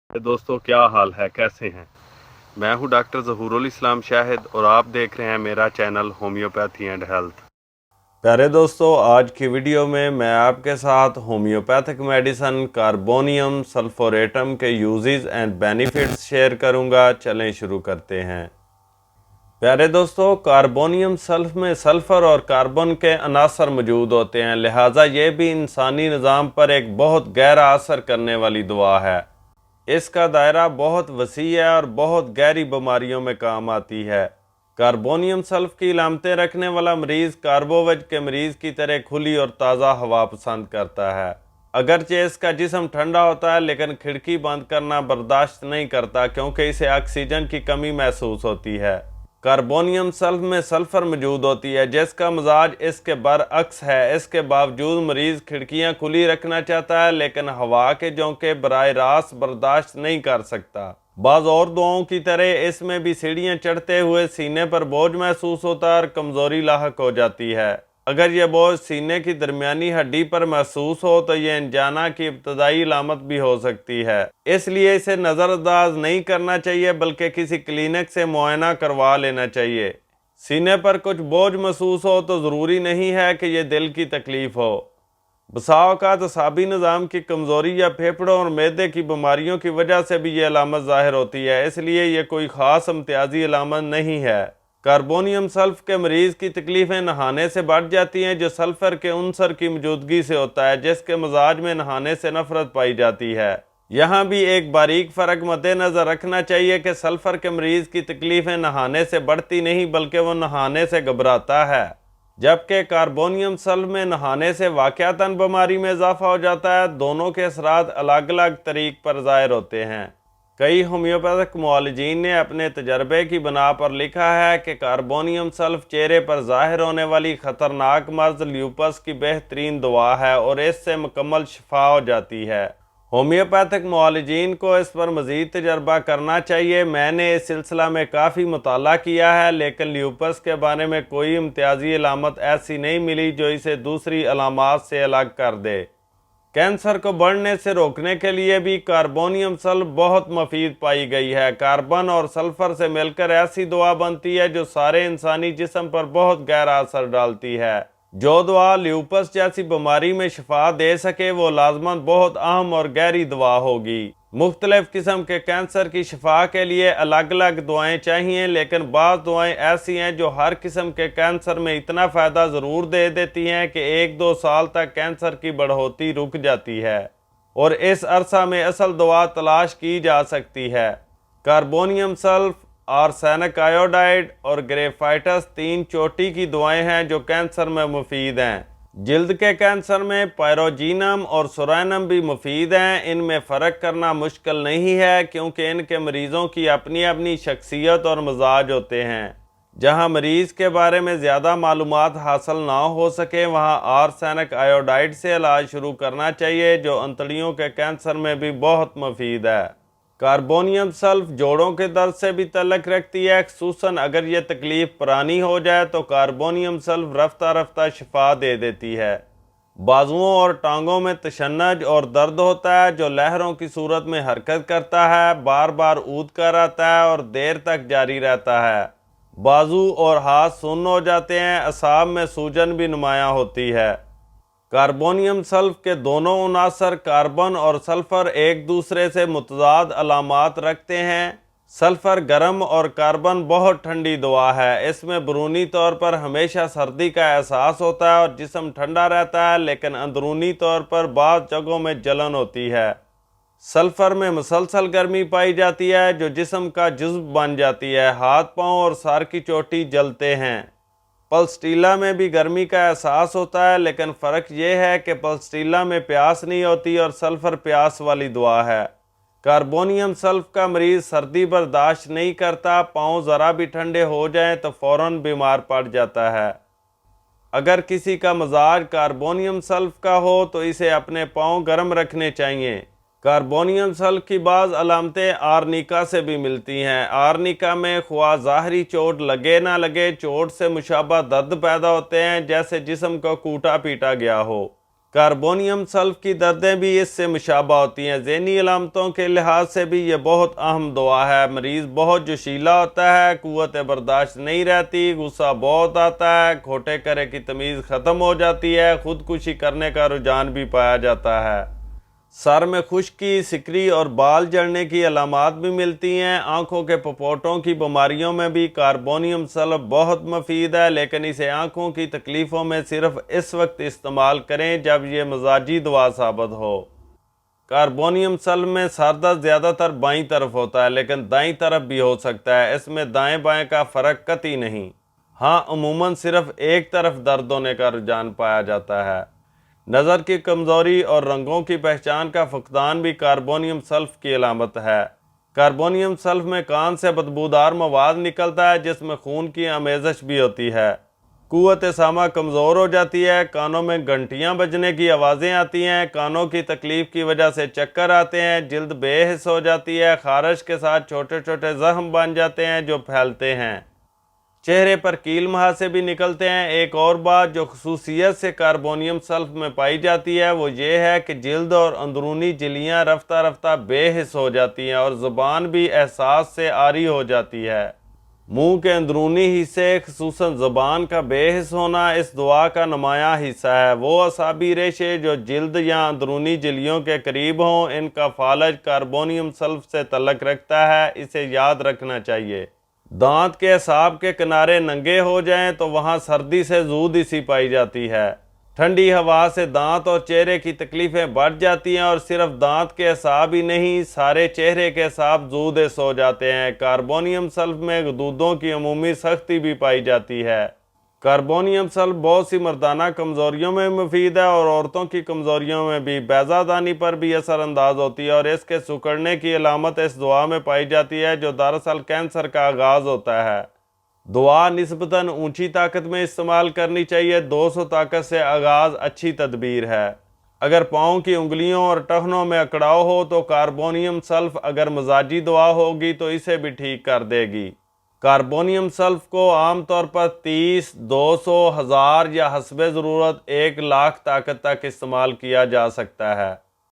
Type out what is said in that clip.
दोस्तों क्या हाल है, कैसे हैं। मैं हूं डॉक्टर ज़हूरुल इस्लाम शाहिद और आप देख रहे हैं मेरा चैनल होम्योपैथी एंड हेल्थ। प्यारे दोस्तों, आज की वीडियो में मैं आपके साथ होम्योपैथिक मेडिसिन कार्बोनियम सल्फोरेटम के यूजेस एंड बेनिफिट्स शेयर करूंगा। चलें शुरू करते हैं। प्यारे दोस्तों, कार्बोनियम सल्फ में सल्फ़र और कार्बन के अनासर मौजूद होते हैं, लिहाजा ये भी इंसानी निज़ाम पर एक बहुत गहरा असर करने वाली दवा है। इसका दायरा बहुत वसी है और बहुत गहरी बीमारियों में काम आती है। कार्बोनियम सल्फ की अलामतें रखने वाला मरीज़ कार्बोवेज के मरीज़ की तरह खुली और ताज़ा हवा पसंद करता है। अगरचे इसका जिस्म ठंडा होता है, लेकिन खिड़की बंद करना बर्दाश्त नहीं करता क्योंकि इसे ऑक्सीजन की कमी महसूस होती है। कार्बोनियम सल्फ में सल्फर मौजूद होती है जिसका मिजाज इसके बरअक्स है। इसके बावजूद मरीज खिड़कियां खुली रखना चाहता है, लेकिन हवा के झोंके बराह रास्त बर्दाश्त नहीं कर सकता। बाज़ और दवाओं की तरह इसमें भी सीढ़ियां चढ़ते हुए सीने पर बोझ महसूस होता है और कमज़ोरी लाहक हो जाती है। अगर यह बोझ सीने की दरमियानी हड्डी पर महसूस हो तो यह अनजाना की इब्तदाई अलामत भी हो सकती है। इसलिए इसे नज़रअंदाज नहीं करना चाहिए, बल्कि किसी क्लिनिक से मुआयना करवा लेना चाहिए। सीने पर कुछ बोझ महसूस हो तो ज़रूरी नहीं है कि यह दिल की तकलीफ़ हो। बसा औक़ात असाबी निज़ाम की कमज़ोरी या फेफड़ों और मैदे की बीमारियों की वजह से भी यह अलामत ज़ाहिर होती है, इसलिए यह कोई ख़ास इम्तियाजी अलामत नहीं है। कार्बोनियम सल्फ के मरीज़ की तकलीफ़ें नहाने से बढ़ जाती हैं, जो सल्फ़र के उनसर की मौजूदगी से होता है, जिसके मजाज में नहाने से नफरत पाई जाती है। यहाँ भी एक बारीक फ़र्क मद्देनज़र रखना चाहिए कि सल्फ़र के मरीज़ की तकलीफ़ें नहाने से बढ़ती नहीं, बल्कि वो नहाने से घबराता है, जबकि कार्बोनियम सल्फ में नहाने से वाक़यातन बीमारी में इजाफा हो जाता है। दोनों के असरात अलग अलग तरीक़ पर ज़ाहिर होते हैं। कई होम्योपैथिक मुआलिजीन ने अपने तजर्बे की बिना पर लिखा है कि कार्बोनियम सल्फ चेहरे पर ज़ाहिर होने वाली ख़तरनाक मर्ज़ ल्यूपस की बेहतरीन दवा है और इससे मुकम्मल शिफा हो जाती है। होम्योपैथिक मुआलिजीन को इस पर मज़ीद तजर्बा करना चाहिए। मैंने इस सिलसिला में काफ़ी मुताला किया है, लेकिन ल्यूपस के बारे में कोई इम्तियाजी अलामत ऐसी नहीं मिली जो इसे दूसरी अलामात से अलग कर दे। कैंसर को बढ़ने से रोकने के लिए भी कार्बोनियम सल्फ बहुत मुफीद पाई गई है। कार्बन और सल्फर से मिलकर ऐसी दवा बनती है जो सारे इंसानी जिस्म पर बहुत गहरा असर डालती है। जो दवा ल्यूपस जैसी बीमारी में शिफा दे सके वो लाजमन बहुत अहम और गहरी दवा होगी। मुख्तलिफ किस्म के कैंसर की शिफा के लिए अलग अलग दवाएं चाहिए, लेकिन बाज़ दवाएं ऐसी हैं जो हर किस्म के कैंसर में इतना फ़ायदा ज़रूर दे देती हैं कि 1-2 साल तक कैंसर की बढ़ोतरी रुक जाती है और इस अरसा में असल दवा तलाश की जा सकती है। कार्बोनियम सल्फ, आर्सेनिक आयोडाइड और ग्रेफाइटस 3 चोटी की दवाएं हैं जो कैंसर में मुफीद हैं। जिल्द के कैंसर में पायरोजीनम और सोरानम भी मुफीद हैं। इनमें फ़र्क करना मुश्किल नहीं है क्योंकि इनके मरीज़ों की अपनी अपनी शख्सियत और मिजाज होते हैं। जहां मरीज़ के बारे में ज़्यादा मालूमात हासिल ना हो सके, वहां आर्सेनिक आयोडाइड से इलाज शुरू करना चाहिए, जो अंतड़ियों के कैंसर में भी बहुत मुफीद है। कार्बोनियम सल्फ जोड़ों के दर्द से भी तल्लुक़ रखती है, खुसूसन अगर ये तकलीफ़ पुरानी हो जाए तो कार्बोनियम सल्फ रफ्ता रफ्ता शिफा दे देती है। बाजुओं और टांगों में तशन्नुज और दर्द होता है जो लहरों की सूरत में हरकत करता है, बार बार ऊद कर आता है और देर तक जारी रहता है। बाजू और हाथ सुन्न हो जाते हैं, असाब में सूजन भी नुमायाँ होती है। कार्बोनियम सल्फ के दोनों अनासर कार्बन और सल्फ़र एक दूसरे से मुतज़ाद अलामात रखते हैं। सल्फ़र गर्म और कार्बन बहुत ठंडी दवा है। इसमें बरूनी तौर पर हमेशा सर्दी का एहसास होता है और जिस्म ठंडा रहता है, लेकिन अंदरूनी तौर पर बाज़ जगहों में जलन होती है। सल्फ़र में मुसलसल गर्मी पाई जाती है जो जिस्म का जुज़्व बन जाती है। हाथ पाँव और सर की चोटी जलते हैं। पल्स्टीला में भी गर्मी का एहसास होता है, लेकिन फ़र्क यह है कि पल्स्टीला में प्यास नहीं होती और सल्फ़र प्यास वाली दवा है। कार्बोनियम सल्फ का मरीज़ सर्दी बर्दाश्त नहीं करता, पाँव ज़रा भी ठंडे हो जाएं तो फ़ौरन बीमार पड़ जाता है। अगर किसी का मजाज कार्बोनियम सल्फ का हो तो इसे अपने पाँव गर्म रखने चाहिए। कार्बोनियम सल्फ की बाज़ अलामतें आर्निका से भी मिलती हैं। आर्निका में ख्वाह ज़ाहरी चोट लगे ना लगे, चोट से मुशाबा दर्द पैदा होते हैं जैसे जिस्म को कूटा पीटा गया हो। کاربونیم سلف کی دردیں بھی اس سے مشابہ ہوتی ہیں۔ ذہنی علامتوں کے لحاظ سے بھی یہ بہت اہم دوا ہے۔ مریض بہت جوشیلا ہوتا ہے، قوت برداشت نہیں رہتی، غصہ بہت آتا ہے، کھوٹے کرے کی تمیز ختم ہو جاتی ہے، خودکشی کرنے کا رجحان بھی پایا جاتا ہے۔ سر میں خشکی، سکری اور بال جھڑنے کی علامات بھی ملتی ہیں۔ آنکھوں کے پپوٹوں کی بیماریوں میں بھی کاربونیم سلف بہت مفید ہے، لیکن اسے آنکھوں کی تکلیفوں میں صرف اس وقت استعمال کریں جب یہ مزاجی دوا ثابت ہو۔ کاربونیم سلف میں سر درد زیادہ تر بائیں طرف ہوتا ہے، لیکن دائیں طرف بھی ہو سکتا ہے۔ اس میں دائیں بائیں کا فرق قطعی نہیں۔ ہاں، عموماً صرف ایک طرف درد ہونے کا رجحان پایا جاتا ہے۔ نظر کی کمزوری اور رنگوں کی پہچان کا فقدان بھی کاربونیم سلف کی علامت ہے۔ کاربونیم سلف میں کان سے بدبودار مواد نکلتا ہے، جس میں خون کی آمیزش بھی ہوتی ہے۔ قوت سامع کمزور ہو جاتی ہے، کانوں میں گھنٹیاں بجنے کی آوازیں آتی ہیں، کانوں کی تکلیف کی وجہ سے چکر آتے ہیں، جلد بے حس ہو جاتی ہے، خارش کے ساتھ چھوٹے چھوٹے زخم بن جاتے ہیں جو پھیلتے ہیں۔ چہرے پر کیل مہاسے بھی نکلتے ہیں۔ ایک اور بات جو خصوصیت سے کاربونیم سلف میں پائی جاتی ہے وہ یہ ہے کہ جلد اور اندرونی جھلیاں رفتہ رفتہ بے حس ہو جاتی ہیں اور زبان بھی احساس سے عاری ہو جاتی ہے۔ منہ کے اندرونی حصے خصوصاً زبان کا بے حس ہونا اس دعا کا نمایاں حصہ ہے۔ وہ اعصابی ریشے جو جلد یا اندرونی جھلیوں کے قریب ہوں، ان کا فالج کاربونیم سلف سے تعلق رکھتا ہے، اسے یاد رکھنا چاہیے۔ دانت کے اعصاب کے کنارے ننگے ہو جائیں تو وہاں سردی سے زود اسی پائی جاتی ہے۔ ٹھنڈی ہوا سے دانت اور چہرے کی تکلیفیں بڑھ جاتی ہیں، اور صرف دانت کے اعصاب ہی نہیں، سارے چہرے کے اعصاب زودس ہو جاتے ہیں۔ کاربونیم سلف میں غدودوں کی عمومی سختی بھی پائی جاتی ہے۔ کاربونیم سلف بہت سی مردانہ کمزوریوں میں مفید ہے اور عورتوں کی کمزوریوں میں بھی، بیضہ دانی پر بھی اثر انداز ہوتی ہے، اور اس کے سکڑنے کی علامت اس دعا میں پائی جاتی ہے جو دراصل کینسر کا آغاز ہوتا ہے۔ دعا نسبتاً اونچی طاقت میں استعمال کرنی چاہیے۔ 200 طاقت سے آغاز اچھی تدبیر ہے۔ اگر پاؤں کی انگلیوں اور ٹخنوں میں اکڑاؤ ہو تو کاربونیم سلف اگر مزاجی دعا ہوگی تو اسے بھی ٹھیک کر دے گی۔ کاربونیم سلف کو عام طور پر 30، 200، 1000 یا حسب ضرورت 1 لاکھ طاقت تک استعمال کیا جا سکتا ہے۔